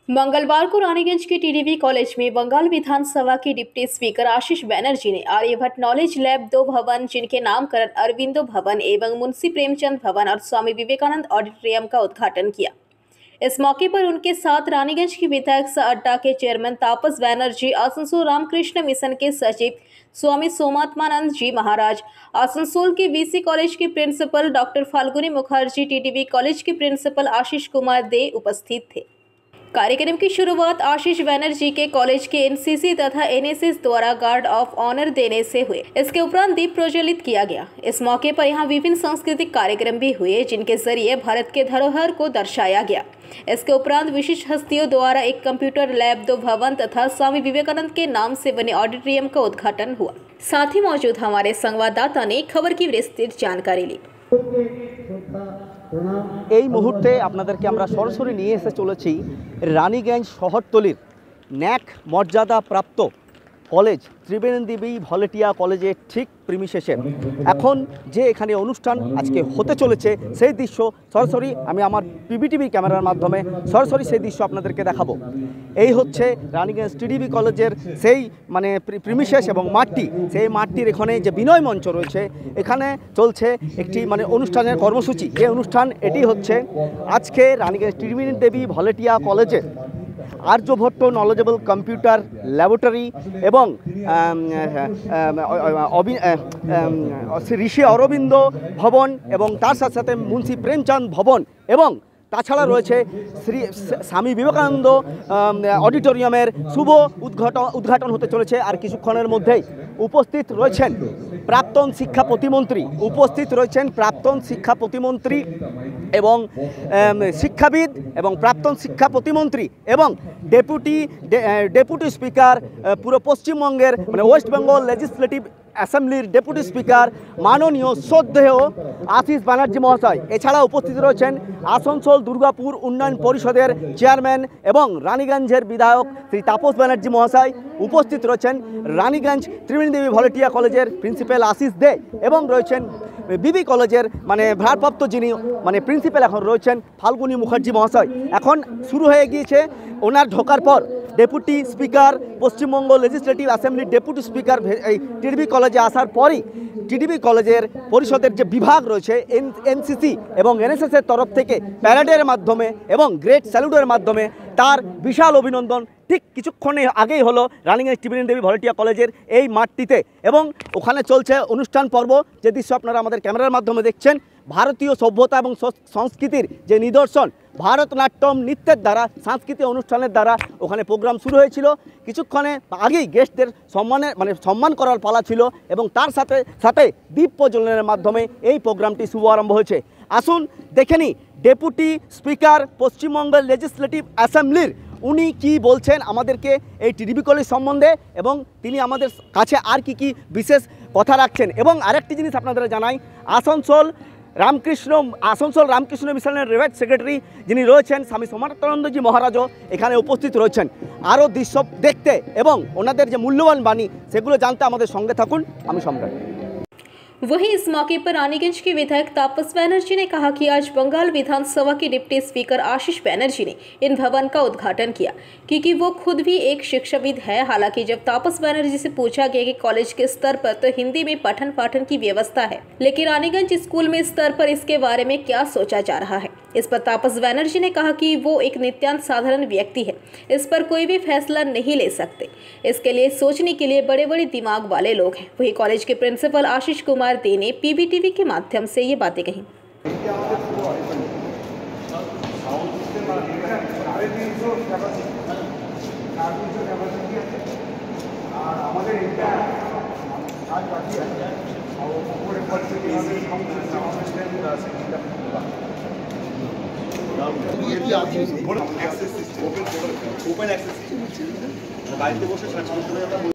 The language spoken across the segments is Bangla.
मंगलवार को रानीगंज के टीडीवी कॉलेज में बंगाल विधानसभा के डिप्टी स्पीकर आशीष बैनर्जी ने आर्यभट्ट नॉलेज लैब 2 भवन, जिनके नामकरण अरविंदो भवन एवं मुंशी प्रेमचंद भवन और स्वामी विवेकानंद ऑडिटोरियम का उद्घाटन किया। इस मौके पर उनके साथ रानीगंज की विधायक सह अड्डा के चेयरमैन तापस बैनर्जी, आसनसोल रामकृष्ण मिशन के सचिव स्वामी सोमात्मानंद जी महाराज, आसनसोल के वीसी कॉलेज की principal doctor Falguni Mukherjee, TDB college के प्रिंसिपल आशीष कुमार दे उपस्थित थे। कार्यक्रम की शुरुआत आशीष बैनर्जी के कॉलेज के एनसीसी तथा एनएसएस द्वारा गार्ड ऑफ ऑनर देने से हुए। इसके उपरांत दीप प्रज्वलित किया गया। इस मौके पर यहां विभिन्न सांस्कृतिक कार्यक्रम भी हुए, जिनके जरिए भारत के धरोहर को दर्शाया गया। इसके उपरांत विशिष्ट हस्तियों द्वारा एक कंप्यूटर लैब 2 भवन तथा स्वामी विवेकानंद के नाम से बने ऑडिटोरियम का उद्घाटन हुआ। साथ ही मौजूद हमारे संवाददाता ने खबर की विस्तृत जानकारी ली। এই মুহূর্তে আপনাদেরকে আমরা সরাসরি নিয়ে এসে চলেছি রানীগঞ্জ শহরতলির ন্যাক মর্যাদা প্রাপ্ত কলেজ ত্রিবেণী দেবী ভলেটিয়া কলেজের ঠিক প্রিমিসেসে এখন যে এখানে অনুষ্ঠান আজকে হতে চলেছে সেই দৃশ্য সরাসরি আমি আমার পিবিটিভি ক্যামেরার মাধ্যমে সরাসরি সেই দৃশ্য আপনাদেরকে দেখাবো। এই হচ্ছে রানীগঞ্জ টিডিবি কলেজের সেই প্রিমিসেস এবং মাঠটি, সেই মাঠটির এখানে যে বিনয় মঞ্চ রয়েছে, এখানে চলছে একটি অনুষ্ঠানের কর্মসূচি। যে অনুষ্ঠান এটি হচ্ছে আজকে রানীগঞ্জ ত্রিবেণী দেবী ভলেটিয়া কলেজে আর্যভট্ট নলেজেবল কম্পিউটার ল্যাবরেটরি এবং ঋষি অরবিন্দ ভবন এবং তার সাথে সাথে মুন্সি প্রেমচাঁদ ভবন এবং তাছাড়া রয়েছে শ্রী স্বামী বিবেকানন্দ অডিটোরিয়ামের শুভ উদ্ঘাটন হতে চলেছে। আর কিছুক্ষণের মধ্যেই উপস্থিত রয়েছেন প্রাক্তন শিক্ষা প্রতিমন্ত্রী এবং শিক্ষাবিদ এবং প্রাক্তন শিক্ষা প্রতিমন্ত্রী এবং ডেপুটি স্পিকার পুরো পশ্চিমবঙ্গের ওয়েস্ট বেঙ্গল লেজিসলেটিভ অ্যাসেম্বলির ডেপুটি স্পিকার মাননীয় শ্রদ্ধেয় আশিস ব্যানার্জি মহাশয়। এছাড়া উপস্থিত রয়েছেন আসানসোল দুর্গাপুর উন্নয়ন পরিষদের চেয়ারম্যান এবং রানীগঞ্জের বিধায়ক শ্রী তাপস ব্যানার্জি মহাশয়। উপস্থিত রয়েছেন রানীগঞ্জ ত্রিবেণী দেবী ভলেটিয়া কলেজের প্রিন্সিপাল আশিস দে এবং রয়েছেন বিবি কলেজের ভারপ্রাপ্ত যিনি প্রিন্সিপাল এখন রয়েছেন ফাল্গুনী মুখার্জি মহাশয়। এখন শুরু হয়ে গিয়েছে ওনার ঢোকার পর ডেপুটি স্পিকার পশ্চিমবঙ্গ লেজিসলেটিভ অ্যাসেম্বলির ডেপুটি স্পিকার এই টিডিবি কলেজে আসার পরই টিডিবি কলেজের পরিষদের যে বিভাগ রয়েছে এনসিসি এবং এনএসএসের তরফ থেকে প্যারেডের মাধ্যমে এবং গ্রেট স্যালুটের মাধ্যমে তার বিশাল অভিনন্দন ঠিক কিছুক্ষণে আগেই হলো রানীগঞ্জ ত্রিবেণী দেবী ভলেটিয়া কলেজের এই মাঠটিতে। এবং ওখানে চলছে অনুষ্ঠান পর্ব, যে দৃশ্য আপনারা আমাদের ক্যামেরার মাধ্যমে দেখছেন। ভারতীয় সভ্যতা এবং সংস্কৃতির যে নিদর্শন ভারতনাট্যম নৃত্যের দ্বারা, সাংস্কৃতিক অনুষ্ঠানের দ্বারা ওখানে প্রোগ্রাম শুরু হয়েছিল। কিছুক্ষণে আগেই গেস্টদের সম্মান করার পালা ছিল এবং তার সাথে সাথে দীপ প্রজ্বলনের মাধ্যমে এই প্রোগ্রামটি শুভ আরম্ভ হয়েছে। আসুন দেখে নিই ডেপুটি স্পিকার পশ্চিমবঙ্গের লেজিসলেটিভ অ্যাসেম্বলির উনি কি বলছেন আমাদেরকে এই টিডিবি কলেজ সম্বন্ধে এবং তিনি আমাদের কাছে আর কি বিশেষ কথা রাখছেন। এবং আরেকটি জিনিস আপনাদের জানাই, আসানসোল রামকৃষ্ণ মিশনের রেভেট সেক্রেটারি যিনি রয়েছেন স্বামী সোমাত্মানন্দজি মহারাজও এখানে উপস্থিত রয়েছেন। আরও দৃশ্য দেখতে এবং ওনাদের যে মূল্যবান বাণী সেগুলো জানতে আমাদের সঙ্গে থাকুন। আমি সম্রাট। वहीं इस मौके पर रानीगंज के विधायक तापस बैनर्जी ने कहा कि आज बंगाल विधानसभा के डिप्टी स्पीकर आशीष बैनर्जी ने इन भवन का उद्घाटन किया, क्योंकि वो खुद भी एक शिक्षाविद है। हालांकि जब तापस बैनर्जी से पूछा गया कि कॉलेज के स्तर पर तो हिंदी में पठन पाठन की व्यवस्था है, लेकिन रानीगंज स्कूल में स्तर पर इसके बारे में क्या सोचा जा रहा है। इस पर तापस बैनर्जी ने कहा कि वो एक नित्यांत साधारण व्यक्ति है, इस पर कोई भी फैसला नहीं ले सकते। इसके लिए सोचने के लिए बड़े बड़े दिमाग वाले लोग हैं। वही कॉलेज के प्रिंसिपल आशीष कुमार दे ने पीबीटीवी के माध्यम से ये बातें कही। ओपन एक्सेस বাড়িতে বসে সার্চ করতে হবে।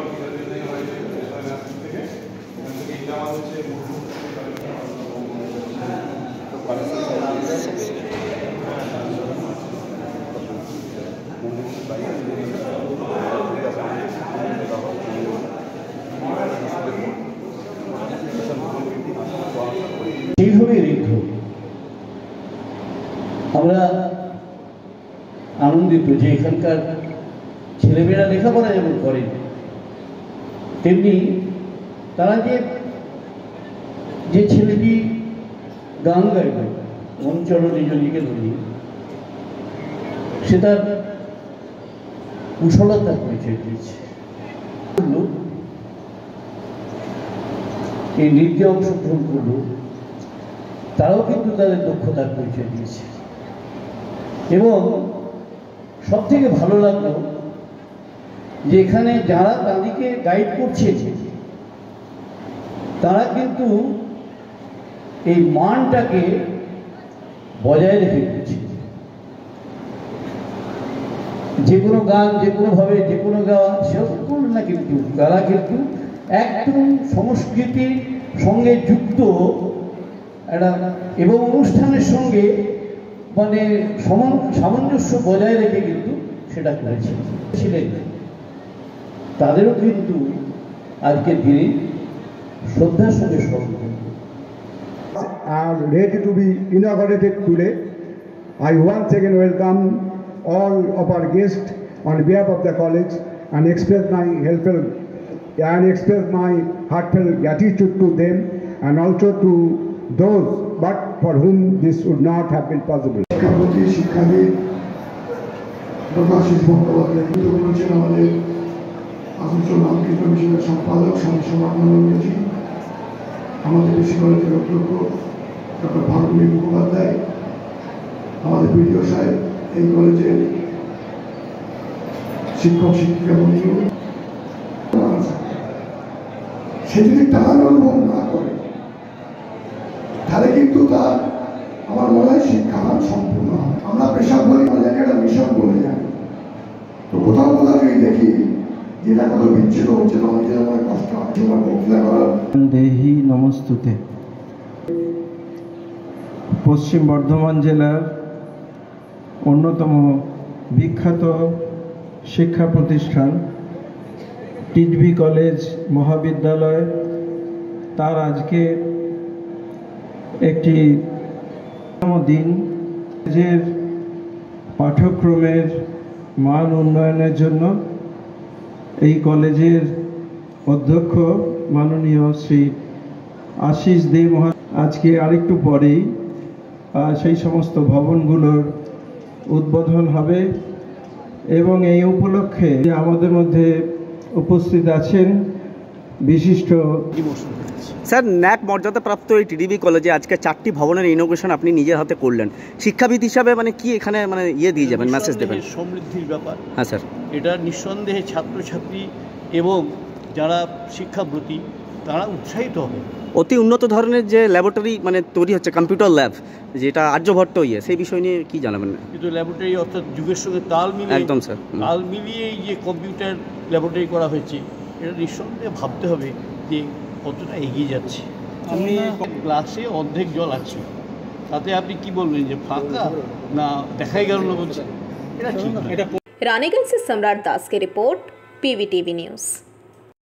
সেইভাবে রেখো আমরা আনন্দিত আনন্দিত যে এখানকার ছেলেমেয়েরা লেখাপড়া যেমন করেন, তেমনি তারা যে ছেলেটি গান গাইবে মঞ্চরণে জলিকে ধরিয়ে, সে তার কুশলতার পরিচয় দিয়েছে। এই নৃত্যে অংশগ্রহণ করলো, তারাও কিন্তু তাদের দক্ষতার পরিচয় দিয়েছে। এবং সব থেকে ভালো লাগলো যে এখানে যারা তাদেরকে গাইড করছে তারা কিন্তু এই মানটাকে বজায় রেখে দিচ্ছে। যে কোনো গান যে কোনোভাবে যে কোনো গাওয়া সেরকম করল না, কিন্তু তারা কিন্তু একদম সংস্কৃতির সঙ্গে যুক্ত একটা এবং অনুষ্ঠানের সঙ্গে মানে সামঞ্জস্য বজায় রেখে কিন্তু সেটা করেছিলেন। তাদেরও কিন্তু আজকের দিনে শ্রদ্ধার সঙ্গে স্মরণ করব। Are ready to be inaugurated today. I once again welcome all of our guests on behalf of the college and express my heartfelt gratitude to them and also to those but for whom this would not have been possible. শিক্ষাবিদ প্রকাশিস বন্দ্যোপাধ্যায় কিন্তু বলেছেন আমাদের আসানসোল রামকৃষ্ণ মিশনের সম্পাদক স্বামী সমাধানজি, আমাদের কৃষি কলেজের অধ্যক্ষ ডক্টর ভারতী মুখোপাধ্যায়, আমাদের বিডিও সাহেব, এই কলেজের শিক্ষক শিক্ষিকা বন্ধু। সে যদি টান অনুভব না করে তাহলে কিন্তু তার আমার মনে হয় শিক্ষাদান সম্পূর্ণ হয়। আমরা পেশা বলি অনেকে একটা মিশন বলে জানি, তো কোথাও যদি দেখি যেটা কত বিচ্ছিন্ন হচ্ছে তখন যেন আমার কষ্ট হয়। তোমার বক্তৃতা করার দেহি নমস্তুতে। পশ্চিম বর্ধমান জেলার অন্যতম বিখ্যাত শিক্ষা প্রতিষ্ঠান টিডভি কলেজ মহাবিদ্যালয়, তার আজকে একটি দিন। কলেজের পাঠ্যক্রমের মান উন্নয়নের জন্য এই কলেজের অধ্যক্ষ মাননীয় শ্রী আশিস দে আজকে আরেকটু পরেই সেই সমস্ত ভবনগুলোর উদ্বোধন হবে এবং এই উপলক্ষে আমাদের মধ্যে উপস্থিত আছেন বিশিষ্ট স্যার ন্যাক মর্যাদাপ্রাপ্ত এই টিডিবি কলেজে আজকে 4টি ভবনের ইনোগ্রেশন আপনি নিজের হাতে করলেন। শিক্ষাবিদ হিসাবে মানে কি এখানে মানে দিয়ে যাবেন, মেসেজ দেবেন? সমৃদ্ধির ব্যাপার। হ্যাঁ স্যার, এটা নিঃসন্দেহে ছাত্রছাত্রী এবং যারা শিক্ষাব্রতী তারা উৎসাহিত হবে। অতি উন্নত ধরনের যে ল্যাবরেটরি মানে তৈরি হচ্ছে, কম্পিউটার ল্যাব, যেটা আর্যভট্ট সেই বিষয় নিয়ে কি জানাবেন? কিন্তু ল্যাবরেটরি অর্থাৎ যুগের সঙ্গে তাল মিলিয়ে, একদম স্যার, তাল মিলিয়ে এই যে কম্পিউটার ল্যাবরেটরি করা হয়েছে, এটা নিঃসন্দেহে ভাবতে হবে যে কতটা এগিয়ে যাচ্ছে। আমি গ্লাসে অর্ধেক জল আছে, তাতে আপনি কি বলবেন যে ফাঁকা না দেখাই গেল না বলছেন? এটা ঠিক না। रानीगंज से सम्राट दास की रिपोर्ट, PVTV न्यूज़।